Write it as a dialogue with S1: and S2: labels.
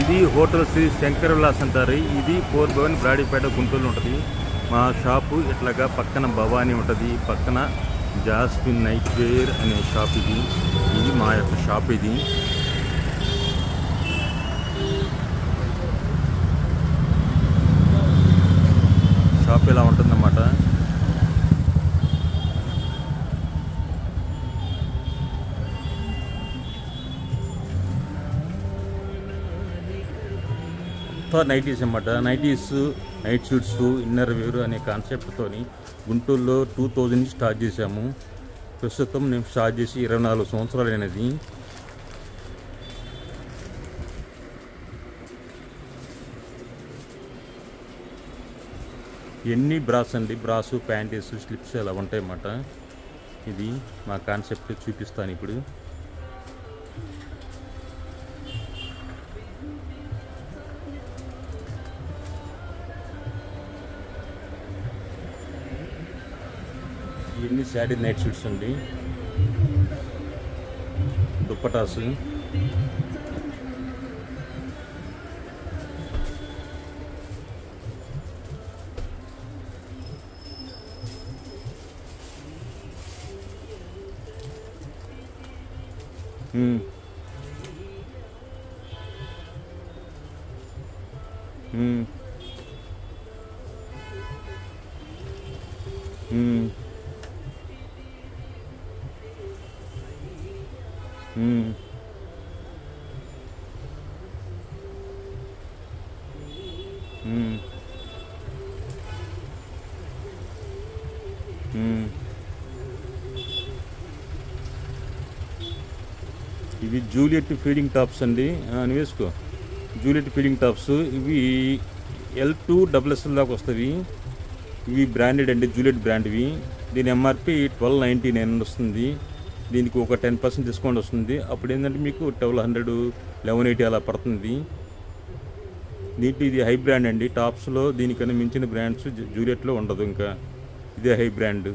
S1: ఇది హోటల్ శ్రీ శంకర్ విలాస్ అంటారు. ఇది 4/1 బ్రాడీపేట గుంటూరులో ఉంటుంది. మా షాపు ఇట్లాగా పక్కన భవానీ ఉంటుంది, పక్కన జాస్మిన్ నైట్ వేర్ అనే షాప్ ఇది మా యొక్క షాప్. ఇది షాప్ ఇలా ఉంటుందన్నమాట. నైటీస్ అన్నమాట. Nighties, night suits, inner wear అనే కాన్సెప్ట్తో గుంటూరులో 2000 స్టార్ట్ చేశాము. ప్రస్తుతం నేను స్టార్ట్ చేసి 24 సంవత్సరాలు అయినది. ఎన్ని బ్రాస్ అండి, బ్రాసు, ప్యాంటీస్, స్లిప్స్ అలా ఉంటాయి అన్నమాట. ఇది మా కాన్సెప్ట్ చూపిస్తాను ఇప్పుడు. ఇవన్నీ శాటిన్ నైట్ షూట్స్ అండి, దుప్పటాసు, ఇవి జూలియట్ ఫీడింగ్ టాప్స్ అండి. అని వేసుకో, జూలియట్ ఫీడింగ్ టాప్స్. ఇవి L2XL దాకా వస్తాయి. ఇవి బ్రాండెడ్ అండి, జూలియట్ బ్రాండ్వి. దీని ఎంఆర్పి 1299 వస్తుంది. దీనికి ఒక 10% డిస్కౌంట్ వస్తుంది. అప్పుడు ఏంటంటే మీకు 1200, 1180 అలా పడుతుంది. దీంట్లో ఇది హై బ్రాండ్ అండి. టాప్స్లో దీనికన్నా మించిన బ్రాండ్స్ జూలియట్లో ఉండదు. ఇంకా ఇదే హై బ్రాండ్.